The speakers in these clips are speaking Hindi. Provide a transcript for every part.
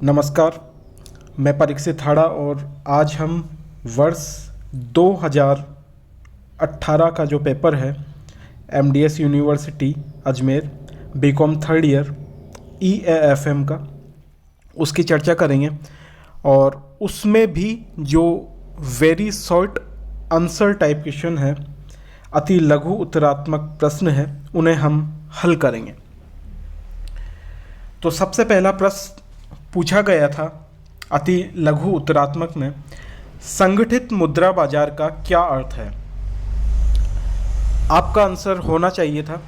नमस्कार, मैं परीक्षित हाड़ा और आज हम वर्ष 2018 का जो पेपर है MDS university Ajmer BCom third year EAFM का उसकी चर्चा करेंगे। और उसमें भी जो very short answer type question है, अति लघु उत्तरात्मक प्रश्न है, उन्हें हम हल करेंगे। तो सबसे पहला प्रश्न पूछा गया था अति लघु उत्तरात्मक में, संगठित मुद्रा बाजार का क्या अर्थ है। आपका आंसर होना चाहिए था,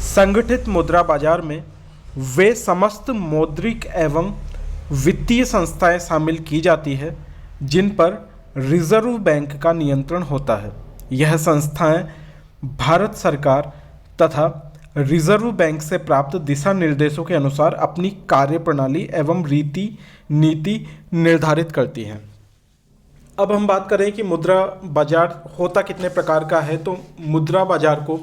संगठित मुद्रा बाजार में वे समस्त मौद्रिक एवं वित्तीय संस्थाएं शामिल की जाती है जिन पर रिजर्व बैंक का नियंत्रण होता है। यह संस्थाएं भारत सरकार तथा रिजर्व बैंक से प्राप्त दिशा निर्देशों के अनुसार अपनी कार्यप्रणाली एवं रीति नीति निर्धारित करती हैं। अब हम बात करें कि मुद्रा बाजार होता कितने प्रकार का है, तो मुद्रा बाजार को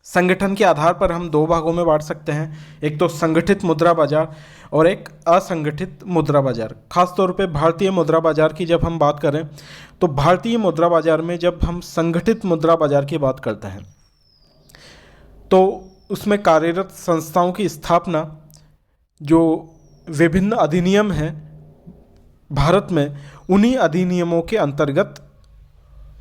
संगठन के आधार पर हम दो भागों में बांट सकते हैं, एक तो संगठित मुद्रा बाजार और एक असंगठित मुद्रा बाजार। खासतौर पे भारतीय मुद्रा बाजार की जब हम बात करें तो भारतीय मुद्रा बाजार में जब हम संगठित मुद्रा बाजार की बात करते हैं तो उसमें कार्यरत संस्थाओं की स्थापना, जो विभिन्न अधिनियम हैं भारत में, उन्हीं अधिनियमों के अंतर्गत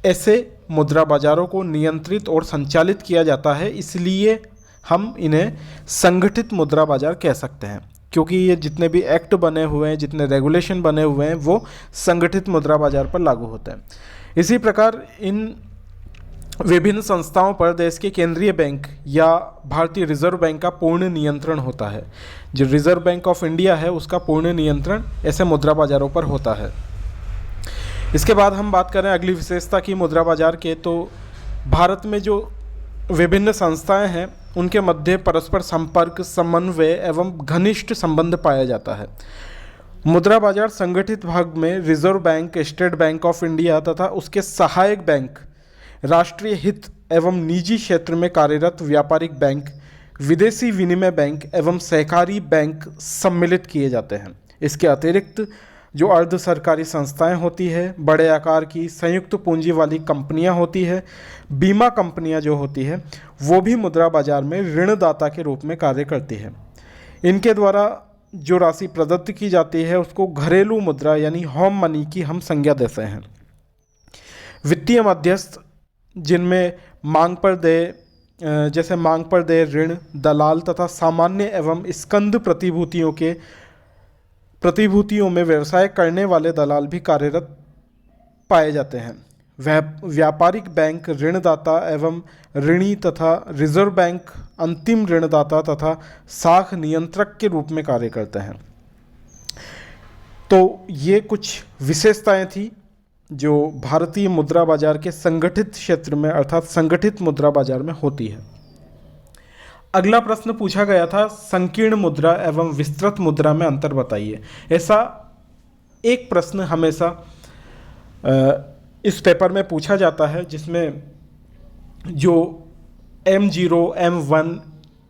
ऐसे मुद्रा बाजारों को नियंत्रित और संचालित किया जाता है। इसलिए हम इन्हें संगठित मुद्रा बाजार कह सकते हैं, क्योंकि ये जितने भी एक्ट बने हुए हैं, जितने रेगुलेशन बने हुए हैं, वो संगठित मुद्रा बाजार पर लागू होते हैं। इसी प्रकार इन विभिन्न संस्थाओं पर देश के केंद्रीय बैंक या भारतीय रिजर्व बैंक का पूर्ण नियंत्रण होता है। जो रिजर्व बैंक ऑफ इंडिया है उसका पूर्ण नियंत्रण ऐसे मुद्रा बाजारों पर होता है। इसके बाद हम बात करें अगली विशेषता की मुद्रा बाजार के, तो भारत में जो विभिन्न संस्थाएं हैं उनके मध्य परस्पर संपर्क, समन्वय एवं घनिष्ठ संबंध पाया जाता है। मुद्रा बाजार संगठित भाग में reserve bank, state bank of India तथा उसके सहायक बैंक, राष्ट्रीय हित एवं निजी क्षेत्र में कार्यरत व्यापारिक बैंक, विदेशी विनिमय बैंक एवं सहकारी बैंक सम्मिलित किए जाते हैं। इसके अतिरिक्त जो अर्ध सरकारी संस्थाएं होती है, बड़े आकार की संयुक्त पूंजी वाली कंपनियां होती है, बीमा कंपनियां जो होती है, वो भी मुद्रा बाजार में ऋणदाता के रूप में कार्य करती है। इनके द्वारा जो राशि प्रदत्त की जाती है उसको घरेलू मुद्रा यानी होम मनी की हम संज्ञा देते हैं। वित्तीय मध्यस्थ जिनमें मांग पर देय, जैसे मांग पर देय ऋण, दलाल तथा सामान्य एवं स्कंद प्रतिभूतियों में व्यवसाय करने वाले दलाल भी कार्यरत पाए जाते हैं। व्यापारिक बैंक ऋणदाता एवं ऋणी तथा रिजर्व बैंक अंतिम ऋणदाता तथा साख नियंत्रक के रूप में कार्य करते हैं। तो ये कुछ विशेषताएं थी जो भारतीय मुद्रा बाजार के संगठित क्षेत्र में अर्थात संगठित मुद्रा बाजार में होती है। अगला प्रश्न पूछा गया था, संकीर्ण मुद्रा एवं विस्तृत मुद्रा में अंतर बताइए। ऐसा एक प्रश्न हमेशा इस पेपर में पूछा जाता है जिसमें जो M0, M1,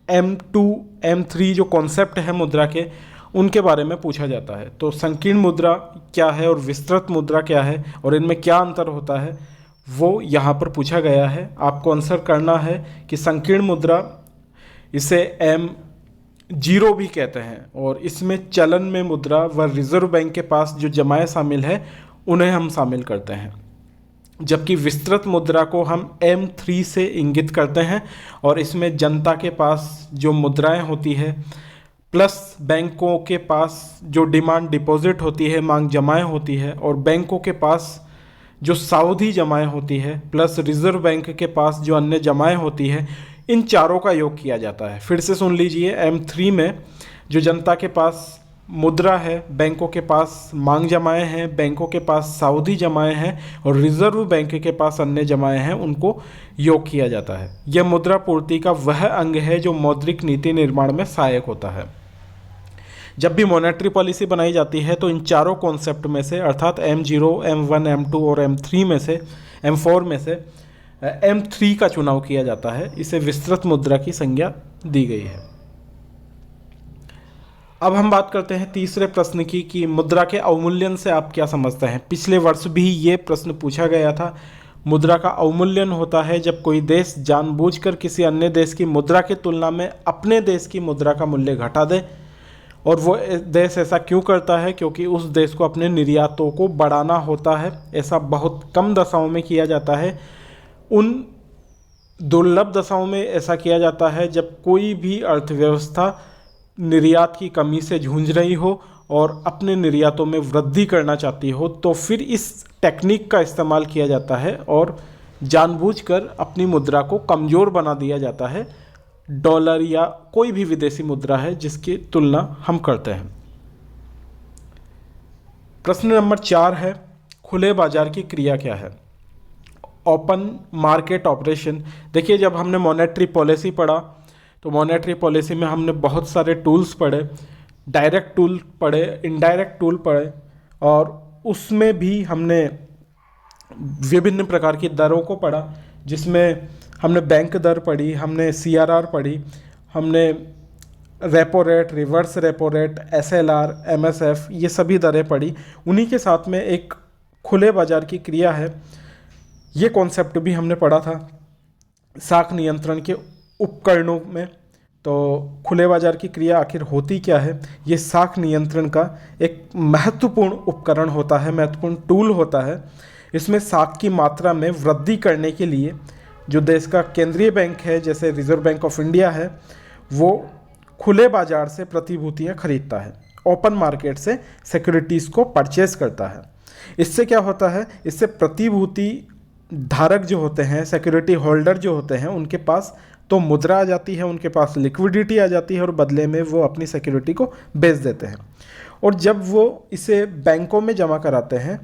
M2, M3 जो कॉन्सेप्ट है मुद्रा के, उनके बारे में पूछा जाता है। तो संकीर्ण मुद्रा क्या है और विस्तृत मुद्रा क्या है और इनमें क्या अंतर होता है, वो यहाँ पर पूछा गया है। आपको आंसर करना है कि संकीर्ण मुद्रा, इसे M0 भी कहते हैं, और इसमें चलन में मुद्रा व रिजर्व बैंक के पास जो जमाएं शामिल है उन्हें हम शामिल करते हैं। जबकि विस्तृत मुद्रा को हम M3 से इंगित करते हैं और इसमें जनता के पास जो मुद्राएं होती है प्लस बैंकों के पास जो डिमांड डिपॉजिट होती है, मांग जमाएं होती है, और बैंकों के पास जो सावधि जमाएं होती है प्लस रिजर्व बैंक के पास जो अन्य जमाएं होती है, इन चारों का योग किया जाता है। फिर से सुन लीजिए, M3 में जो जनता के पास मुद्रा है, बैंकों के पास मांग जमाएं हैं, बैंकों के पास सावधि जमाएं हैं और रिजर्व बैंक के पास अन्य जमाएं हैं, उनको योग किया जाता है। यह मुद्रा पूर्ति का वह अंग है जो मौद्रिक नीति निर्माण में सहायक होता है। जब भी मॉनेटरी पॉलिसी बनाई जाती है तो इन चारों कॉन्सेप्ट में से अर्थात M0, M1, M2 और M3 में से, M4 में से M3 का चुनाव किया जाता है। इसे विस्तृत मुद्रा की संज्ञा दी गई है। अब हम बात करते हैं तीसरे प्रश्न की कि मुद्रा के अवमूल्यन से आप क्या समझते हैं। पिछले वर्ष भी ये प्रश्न पूछा गया था। मुद्रा का अवमूल्यन होता है जब कोई देश जानबूझकर किसी अन्य देश की मुद्रा की तुलना में अपने देश की मुद्रा का मूल्य घटा दे। और वो देश ऐसा क्यों करता है? क्योंकि उस देश को अपने निर्यातों को बढ़ाना होता है। ऐसा बहुत कम दशाओं में किया जाता है। उन दुर्लभ दशाओं में ऐसा किया जाता है जब कोई भी अर्थव्यवस्था निर्यात की कमी से जूझ रही हो और अपने निर्यातों में वृद्धि करना चाहती हो, तो फिर इस टेक्निक का इस्तेमाल किया जाता है और जानबूझकर अपनी मुद्रा को कमज़ोर बना दिया जाता है। डॉलर या कोई भी विदेशी मुद्रा है जिसकी तुलना हम करते हैं। प्रश्न नंबर 4 है, खुले बाजार की क्रिया क्या है? Open market operation. देखिए, जब हमने मॉनेटरी पॉलिसी पढ़ा तो मॉनेटरी पॉलिसी में हमने बहुत सारे टूल्स पढ़े, डायरेक्ट टूल पढ़े, इनडायरेक्ट टूल पढ़े, और उसमें भी हमने विभिन्न प्रकार की दरों को पढ़ा, जिसमें हमने बैंक दर पढ़ी, हमने CRR पढ़ी, हमने repo rate, reverse repo rate, SLR, MSF, ये सभी दरें पढ़ी। उन्हीं के साथ में एक खुले बाजार की क्रिया है, ये कॉन्सेप्ट भी हमने पढ़ा था साख नियंत्रण के उपकरणों में। तो खुले बाजार की क्रिया आखिर होती क्या है? ये साख नियंत्रण का एक महत्वपूर्ण उपकरण होता है, महत्वपूर्ण टूल होता है। इसमें साख की मात्रा में वृद्धि करने के लिए जो देश का केंद्रीय बैंक है, जैसे रिजर्व बैंक ऑफ इंडिया है, वो खुले बाजार से प्रतिभूतियाँ खरीदता है, ओपन मार्केट से सिक्योरिटीज़ को परचेज करता है। इससे क्या होता है? इससे प्रतिभूति धारक जो होते हैं, सिक्योरिटी होल्डर जो होते हैं, उनके पास तो मुद्रा आ जाती है, उनके पास लिक्विडिटी आ जाती है और बदले में वो अपनी सिक्योरिटी को बेच देते हैं। और जब वो इसे बैंकों में जमा कराते हैं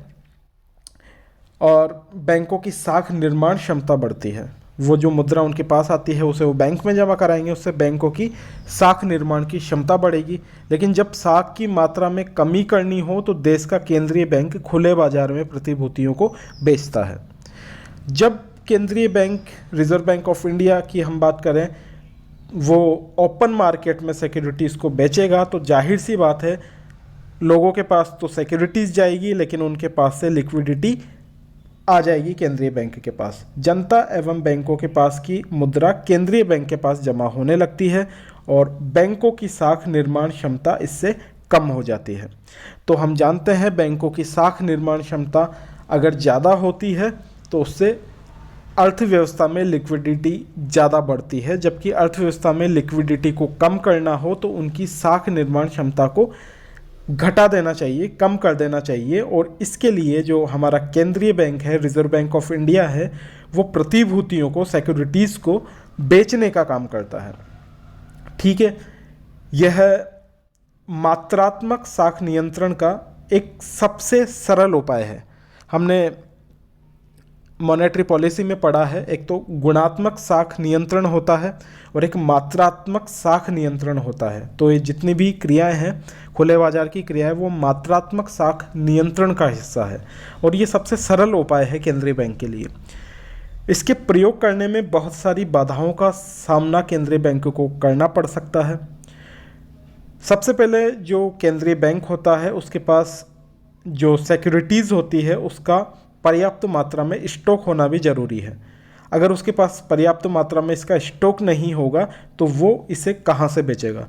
और बैंकों की साख निर्माण क्षमता बढ़ती है, वो जो मुद्रा उनके पास आती है उसे वो बैंक में जमा कराएंगे, उससे बैंकों की साख निर्माण की क्षमता बढ़ेगी। लेकिन जब साख की मात्रा में कमी करनी हो तो देश का केंद्रीय बैंक खुले बाजार में प्रतिभूतियों को बेचता है। जब केंद्रीय bank, reserve bank of India की हम बात करें, वो ओपन मार्केट में सिक्योरिटीज़ को बेचेगा तो जाहिर सी बात है लोगों के पास तो सिक्योरिटीज़ जाएगी, लेकिन उनके पास से लिक्विडिटी आ जाएगी केंद्रीय बैंक के पास। जनता एवं बैंकों के पास की मुद्रा केंद्रीय बैंक के पास जमा होने लगती है और बैंकों की साख निर्माण क्षमता इससे कम हो जाती है। तो हम जानते हैं बैंकों की साख निर्माण क्षमता अगर ज़्यादा होती है तो उससे अर्थव्यवस्था में लिक्विडिटी ज़्यादा बढ़ती है, जबकि अर्थव्यवस्था में लिक्विडिटी को कम करना हो तो उनकी साख निर्माण क्षमता को घटा देना चाहिए, कम कर देना चाहिए। और इसके लिए जो हमारा केंद्रीय बैंक है, रिजर्व बैंक ऑफ इंडिया है, वो प्रतिभूतियों को, सिक्योरिटीज़ को बेचने का काम करता है। ठीक है, यह मात्रात्मक साख नियंत्रण का एक सबसे सरल उपाय है। हमने मॉनेटरी पॉलिसी में पढ़ा है, एक तो गुणात्मक साख नियंत्रण होता है और एक मात्रात्मक साख नियंत्रण होता है। तो ये जितनी भी क्रियाएं हैं, खुले बाजार की क्रिया है, वो मात्रात्मक साख नियंत्रण का हिस्सा है और ये सबसे सरल उपाय है केंद्रीय बैंक के लिए। इसके प्रयोग करने में बहुत सारी बाधाओं का सामना केंद्रीय बैंक को करना पड़ सकता है। सबसे पहले जो केंद्रीय बैंक होता है उसके पास जो सिक्योरिटीज़ होती है उसका पर्याप्त मात्रा में स्टॉक होना भी ज़रूरी है। अगर उसके पास पर्याप्त मात्रा में इसका स्टॉक नहीं होगा तो वो इसे कहाँ से बेचेगा।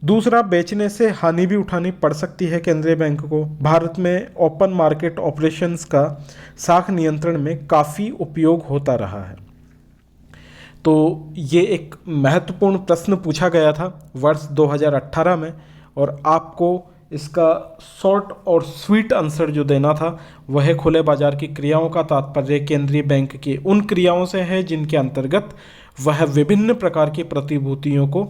दूसरा, बेचने से हानि भी उठानी पड़ सकती है केंद्रीय बैंक को। भारत में ओपन मार्केट ऑपरेशंस का साख नियंत्रण में काफ़ी उपयोग होता रहा है। तो ये एक महत्वपूर्ण प्रश्न पूछा गया था वर्ष 2018 में और आपको इसका शॉर्ट और स्वीट आंसर जो देना था वह है खुले बाजार की क्रियाओं का तात्पर्य केंद्रीय बैंक की उन क्रियाओं से है जिनके अंतर्गत वह विभिन्न प्रकार की प्रतिभूतियों को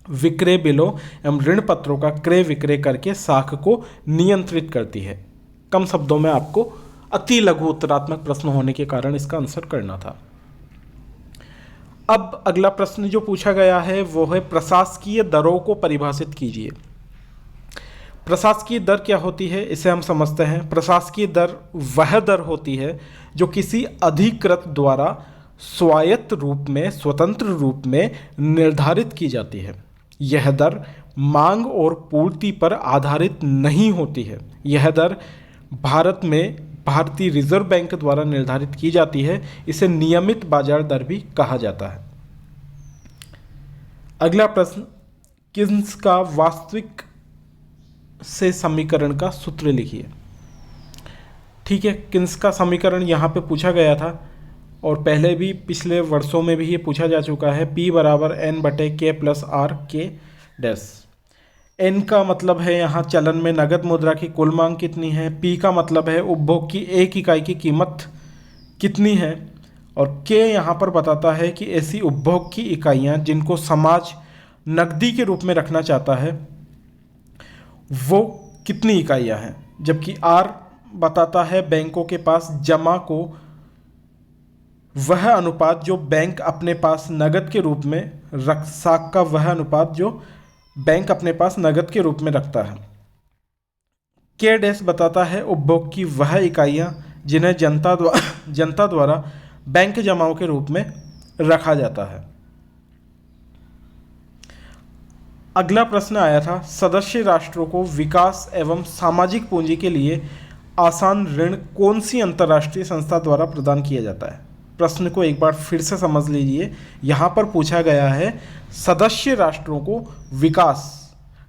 विक्रय बिलों एवं ऋण पत्रों का क्रय विक्रय करके साख को नियंत्रित करती है। कम शब्दों में आपको अति लघु उत्तरात्मक प्रश्न होने के कारण इसका आंसर करना था। अब अगला प्रश्न जो पूछा गया है वो है प्रशासकीय दरों को परिभाषित कीजिए। प्रशासकीय दर क्या होती है इसे हम समझते हैं। प्रशासकीय दर वह दर होती है जो किसी अधिकृत द्वारा स्वायत्त रूप में, स्वतंत्र रूप में निर्धारित की जाती है। यह दर मांग और पूर्ति पर आधारित नहीं होती है। यह दर भारत में भारतीय रिजर्व बैंक द्वारा निर्धारित की जाती है। इसे नियमित बाजार दर भी कहा जाता है। अगला प्रश्न, किन्स का वास्तविक से समीकरण का सूत्र लिखिए। ठीक है, किन्स का समीकरण यहाँ पे पूछा गया था और पहले भी पिछले वर्षों में भी ये पूछा जा चुका है। P बराबर N/K+R डैश। N का मतलब है यहाँ चलन में नगद मुद्रा की कुल मांग कितनी है। P का मतलब है उपभोग की एक इकाई की कीमत कितनी है। और K यहाँ पर बताता है कि ऐसी उपभोग की इकाइयाँ जिनको समाज नकदी के रूप में रखना चाहता है वो कितनी इकाइयाँ हैं। जबकि R बताता है बैंकों के पास जमा को वह अनुपात जो बैंक अपने पास नगद के रूप में साख का वह अनुपात जो बैंक अपने पास नगद के रूप में रखता है। K डैश बताता है उपभोग की वह इकाइयाँ जिन्हें जनता द्वारा बैंक जमाओं के रूप में रखा जाता है। अगला प्रश्न आया था, सदस्य राष्ट्रों को विकास एवं सामाजिक पूंजी के लिए आसान ऋण कौन सी अंतर्राष्ट्रीय संस्था द्वारा प्रदान किया जाता है। प्रश्न को एक बार फिर से समझ लीजिए। यहाँ पर पूछा गया है सदस्य राष्ट्रों को विकास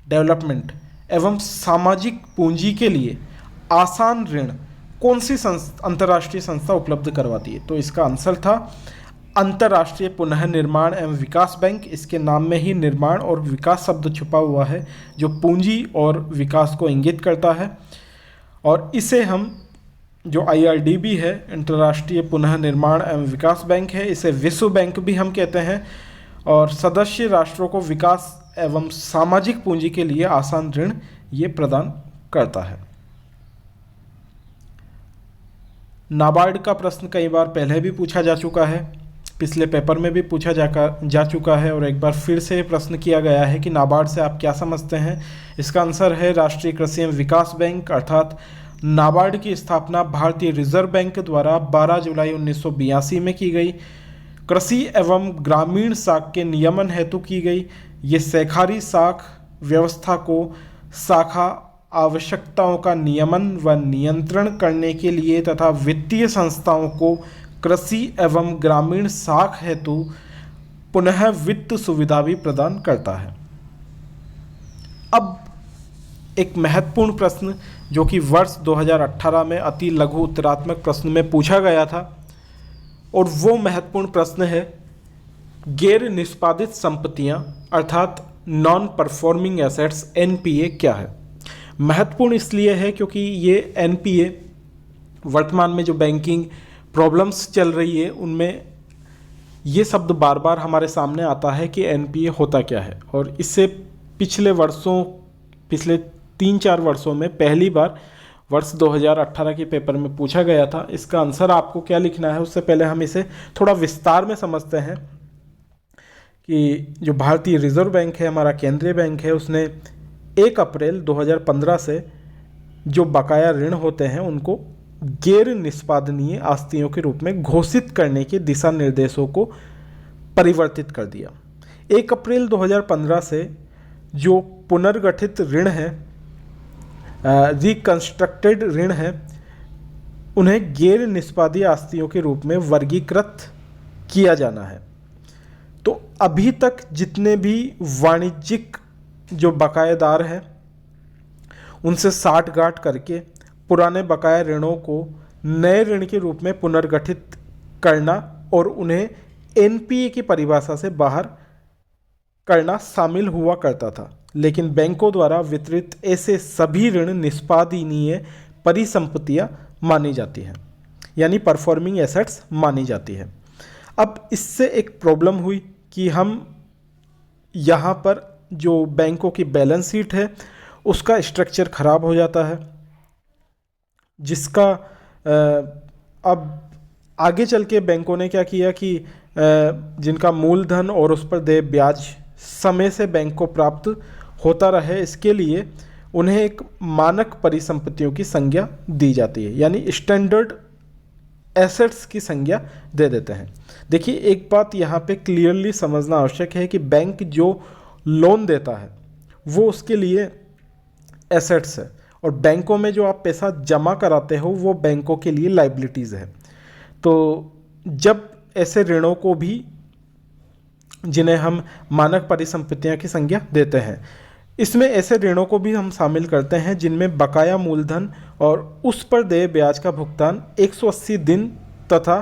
डेवलपमेंट एवं सामाजिक पूंजी के लिए आसान ऋण कौन सी अंतर्राष्ट्रीय संस्था उपलब्ध करवाती है। तो इसका आंसर था अंतर्राष्ट्रीय पुनः निर्माण एवं विकास बैंक। इसके नाम में ही निर्माण और विकास शब्द छुपा हुआ है जो पूंजी और विकास को इंगित करता है। और इसे हम जो IRDB है, अंतर्राष्ट्रीय पुनः निर्माण एवं विकास बैंक है, इसे विश्व बैंक भी हम कहते हैं। और सदस्य राष्ट्रों को विकास एवं सामाजिक पूंजी के लिए आसान ऋण ये प्रदान करता है। नाबार्ड का प्रश्न कई बार पहले भी पूछा जा चुका है, पिछले पेपर में भी पूछा जा चुका है और एक बार फिर से प्रश्न किया गया है कि नाबार्ड से आप क्या समझते हैं। इसका आंसर है राष्ट्रीय कृषि एवं विकास बैंक। अर्थात नाबार्ड की स्थापना भारतीय रिजर्व बैंक द्वारा 12 जुलाई 1982 में की गई। कृषि एवं ग्रामीण साख के नियमन हेतु की गई। ये सहकारी साख व्यवस्था को शाखा आवश्यकताओं का नियमन व नियंत्रण करने के लिए तथा वित्तीय संस्थाओं को कृषि एवं ग्रामीण साख हेतु पुनः वित्त सुविधा भी प्रदान करता है। अब एक महत्वपूर्ण प्रश्न जो कि वर्ष 2018 में अति लघु उत्तरात्मक प्रश्न में पूछा गया था और वो महत्वपूर्ण प्रश्न है गैर निष्पादित संपत्तियां अर्थात नॉन परफॉर्मिंग एसेट्स NPA क्या है। महत्वपूर्ण इसलिए है क्योंकि ये NPA वर्तमान में जो बैंकिंग प्रॉब्लम्स चल रही है उनमें ये शब्द बार बार हमारे सामने आता है कि NPA होता क्या है। और इससे पिछले 3-4 वर्षों में पहली बार वर्ष 2018 के पेपर में पूछा गया था। इसका आंसर आपको क्या लिखना है उससे पहले हम इसे थोड़ा विस्तार में समझते हैं कि जो भारतीय रिजर्व बैंक है, हमारा केंद्रीय बैंक है, उसने 1 अप्रैल 2015 से जो बकाया ऋण होते हैं उनको गैर निष्पादनीय आस्तियों के रूप में घोषित करने के दिशा निर्देशों को परिवर्तित कर दिया। 1 अप्रैल 2015 से जो पुनर्गठित ऋण है, रिकंस्ट्रक्टेड ऋण है, उन्हें गैर निष्पादनीय आस्तियों के रूप में वर्गीकृत किया जाना है। तो अभी तक जितने भी वाणिज्यिक जो बकायेदार हैं उनसे साठगांठ करके पुराने बकाया ऋणों को नए ऋण के रूप में पुनर्गठित करना और उन्हें NPA की परिभाषा से बाहर करना शामिल हुआ करता था। लेकिन बैंकों द्वारा वितरित ऐसे सभी ऋण निष्पादनीय परिसंपत्तियां मानी जाती हैं, यानी परफॉर्मिंग एसेट्स मानी जाती है। अब इससे एक प्रॉब्लम हुई कि हम यहाँ पर जो बैंकों की बैलेंस शीट है उसका स्ट्रक्चर खराब हो जाता है, जिसका अब आगे चल के बैंकों ने क्या किया कि जिनका मूलधन और उस पर देय ब्याज समय से बैंक को प्राप्त होता रहे, इसके लिए उन्हें एक मानक परिसंपत्तियों की संज्ञा दी जाती है, यानी स्टैंडर्ड एसेट्स की संज्ञा दे देते हैं। देखिए, एक बात यहाँ पे क्लियरली समझना आवश्यक है कि बैंक जो लोन देता है वो उसके लिए एसेट्स है, और बैंकों में जो आप पैसा जमा कराते हो वो बैंकों के लिए लाइबिलिटीज़ है। तो जब ऐसे ऋणों को भी, जिन्हें हम मानक परिसंपत्तियां की संज्ञा देते हैं, इसमें ऐसे ऋणों को भी हम शामिल करते हैं जिनमें बकाया मूलधन और उस पर देय ब्याज का भुगतान 180 दिन तथा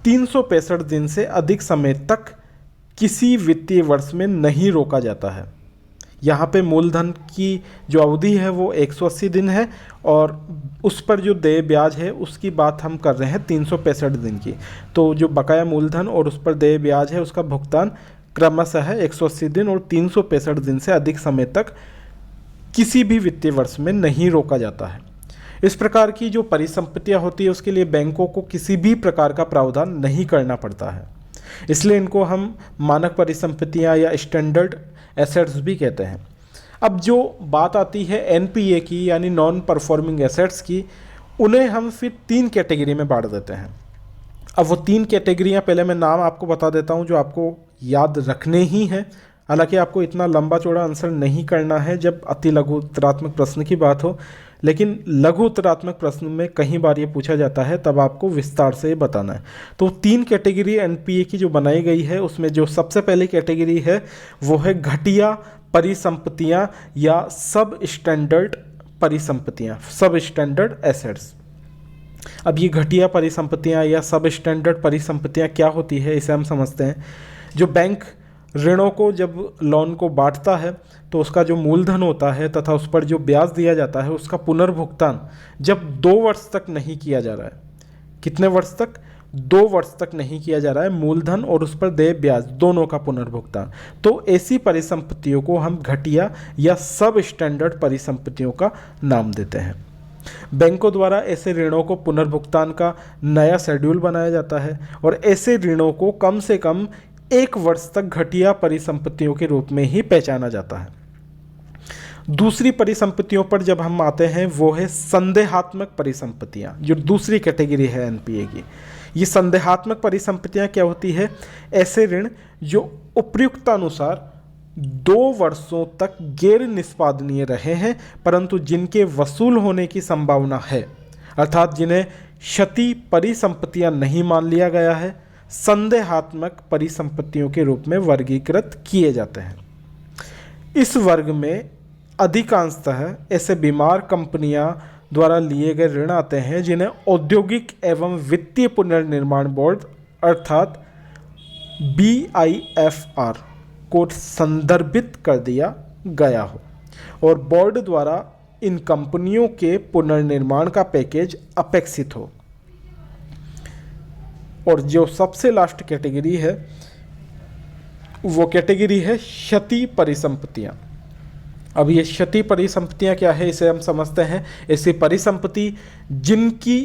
365 दिन से अधिक समय तक किसी वित्तीय वर्ष में नहीं रोका जाता है। यहाँ पे मूलधन की जो अवधि है वो 180 दिन है, और उस पर जो देय ब्याज है उसकी बात हम कर रहे हैं 365 दिन की। तो जो बकाया मूलधन और उस पर देय ब्याज है उसका भुगतान क्रमशः 180 दिन और 365 दिन से अधिक समय तक किसी भी वित्तीय वर्ष में नहीं रोका जाता है। इस प्रकार की जो परिसंपत्तियाँ होती है उसके लिए बैंकों को किसी भी प्रकार का प्रावधान नहीं करना पड़ता है, इसलिए इनको हम मानक परिसंपत्तियाँ या स्टैंडर्ड एसेट्स भी कहते हैं। अब जो बात आती है एनपीए की, यानी नॉन परफॉर्मिंग एसेट्स की, उन्हें हम फिर 3 कैटेगरी में बांट देते हैं। अब वो 3 कैटेगरियाँ पहले मैं नाम आपको बता देता हूँ जो आपको याद रखने ही हैं। हालांकि आपको इतना लंबा चौड़ा आंसर नहीं करना है जब अति लघु उत्तरात्मक प्रश्न की बात हो, लेकिन लघु उत्तरात्मक प्रश्न में कई बार ये पूछा जाता है, तब आपको विस्तार से बताना है। तो 3 कैटेगरी एनपीए की जो बनाई गई है उसमें जो सबसे पहली कैटेगरी है वो है घटिया परिसंपत्तियां या सब स्टैंडर्ड परिसंपत्तियां, सब स्टैंडर्ड एसेट्स। अब ये घटिया परिसंपत्तियां या सब स्टैंडर्ड परिसंपत्तियां क्या होती है, इसे हम समझते हैं। जो बैंक ऋणों को जब लोन को बांटता है तो उसका जो मूलधन होता है तथा उस पर जो ब्याज दिया जाता है उसका पुनर्भुगतान जब 2 वर्ष तक नहीं किया जा रहा है, कितने वर्ष तक? 2 वर्ष तक नहीं किया जा रहा है, मूलधन और उस पर देय ब्याज दोनों का पुनर्भुगतान, तो ऐसी परिसंपत्तियों को हम घटिया या सब स्टैंडर्ड परिसंपत्तियों का नाम देते हैं। बैंकों द्वारा ऐसे ऋणों को पुनर्भुगतान का नया शेड्यूल बनाया जाता है और ऐसे ऋणों को कम से कम 1 वर्ष तक घटिया परिसंपत्तियों के रूप में ही पहचाना जाता है। दूसरी परिसंपत्तियों पर जब हम आते हैं वो है संदेहात्मक परिसंपत्तियां, जो दूसरी कैटेगरी है एनपीए की। ये संदेहात्मक परिसंपत्तियां क्या होती है? ऐसे ऋण जो उपयुक्तानुसार 2 वर्षों तक गैर निष्पादनीय रहे हैं परंतु जिनके वसूल होने की संभावना है, अर्थात जिन्हें क्षति परिसंपत्तियां नहीं मान लिया गया है, संदेहात्मक परिसंपत्तियों के रूप में वर्गीकृत किए जाते हैं। इस वर्ग में अधिकांशतः ऐसे बीमार कंपनियां द्वारा लिए गए ऋण आते हैं जिन्हें औद्योगिक एवं वित्तीय पुनर्निर्माण बोर्ड अर्थात BIFR को संदर्भित कर दिया गया हो और बोर्ड द्वारा इन कंपनियों के पुनर्निर्माण का पैकेज अपेक्षित हो। और जो सबसे लास्ट कैटेगरी है वो कैटेगरी है क्षति परिसंपत्तियां। अब ये क्षति परिसंपत्तियां क्या है, इसे हम समझते हैं। ऐसी परिसंपत्ति जिनकी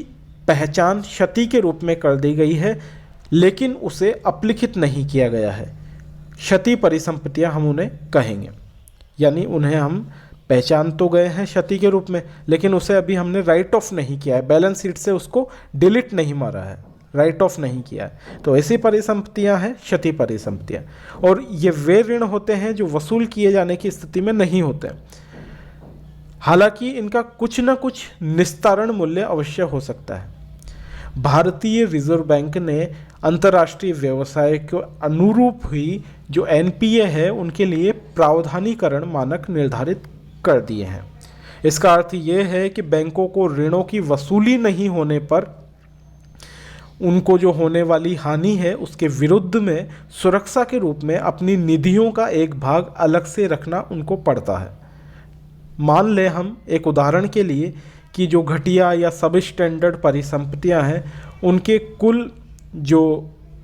पहचान क्षति के रूप में कर दी गई है लेकिन उसे अपलिखित नहीं किया गया है, क्षति परिसंपत्तियां हम उन्हें कहेंगे। यानी उन्हें हम पहचान तो गए हैं क्षति के रूप में लेकिन उसे अभी हमने राइट ऑफ नहीं किया है, बैलेंस शीट से उसको डिलीट नहीं मारा है, राइट ऑफ नहीं किया है। तो ऐसी परिसंपत्तियां हैं क्षति परिसंपत्तियां। और ये वे ऋण होते हैं जो वसूल किए जाने की स्थिति में नहीं होते, हालांकि इनका कुछ न कुछ निस्तारण मूल्य अवश्य हो सकता है। भारतीय रिजर्व बैंक ने अंतर्राष्ट्रीय व्यवसाय के अनुरूप ही जो एनपीए है उनके लिए प्रावधानीकरण मानक निर्धारित कर दिए हैं। इसका अर्थ ये है कि बैंकों को ऋणों की वसूली नहीं होने पर उनको जो होने वाली हानि है उसके विरुद्ध में सुरक्षा के रूप में अपनी निधियों का एक भाग अलग से रखना उनको पड़ता है। मान लें हम एक उदाहरण के लिए कि जो घटिया या सब स्टैंडर्ड परिसंपत्तियां हैं उनके कुल जो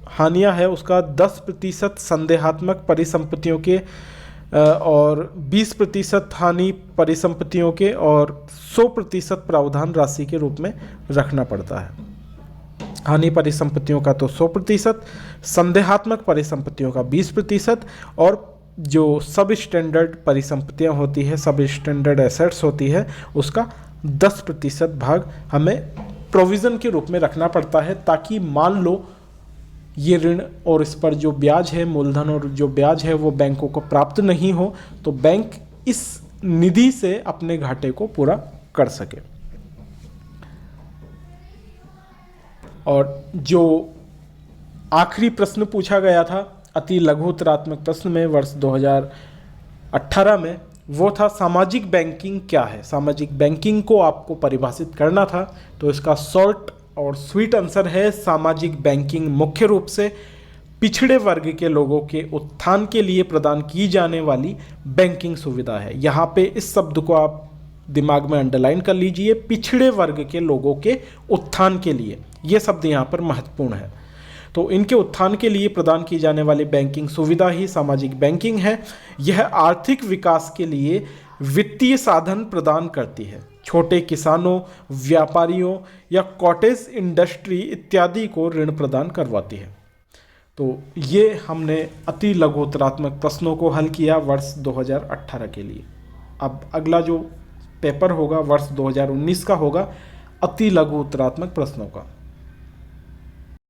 हानियां है उसका 10% संदेहात्मक परिसंपत्तियों के और 20% हानि परिसंपत्तियों के और 100% प्रावधान राशि के रूप में रखना पड़ता है। हानि परिसंपत्तियों का तो 100%, संदेहात्मक परिसंपत्तियों का 20% और जो सब स्टैंडर्ड परिसंपत्तियां होती है, सब स्टैंडर्ड एसेट्स होती है, उसका 10% भाग हमें प्रोविज़न के रूप में रखना पड़ता है ताकि मान लो ये ऋण और इस पर जो ब्याज है, मूलधन और जो ब्याज है वो बैंकों को प्राप्त नहीं हो तो बैंक इस निधि से अपने घाटे को पूरा कर सके। और जो आखिरी प्रश्न पूछा गया था अति लघु उत्तरात्मक प्रश्न में वर्ष 2018 में, वो था सामाजिक बैंकिंग क्या है। सामाजिक बैंकिंग को आपको परिभाषित करना था, तो इसका शॉर्ट और स्वीट आंसर है सामाजिक बैंकिंग मुख्य रूप से पिछड़े वर्ग के लोगों के उत्थान के लिए प्रदान की जाने वाली बैंकिंग सुविधा है। यहाँ पे इस शब्द को आप दिमाग में अंडरलाइन कर लीजिए, पिछड़े वर्ग के लोगों के उत्थान के लिए, ये शब्द यहाँ पर महत्वपूर्ण है। तो इनके उत्थान के लिए प्रदान की जाने वाली बैंकिंग सुविधा ही सामाजिक बैंकिंग है। यह आर्थिक विकास के लिए वित्तीय साधन प्रदान करती है। छोटे किसानों, व्यापारियों या कॉटेज इंडस्ट्री इत्यादि को ऋण प्रदान करवाती है। तो ये हमने अति लघु उत्तरात्मक प्रश्नों को हल किया वर्ष 2018 के लिए। अब अगला जो पेपर होगा वर्ष 2019 का होगा अति लघु उत्तरात्मक प्रश्नों का।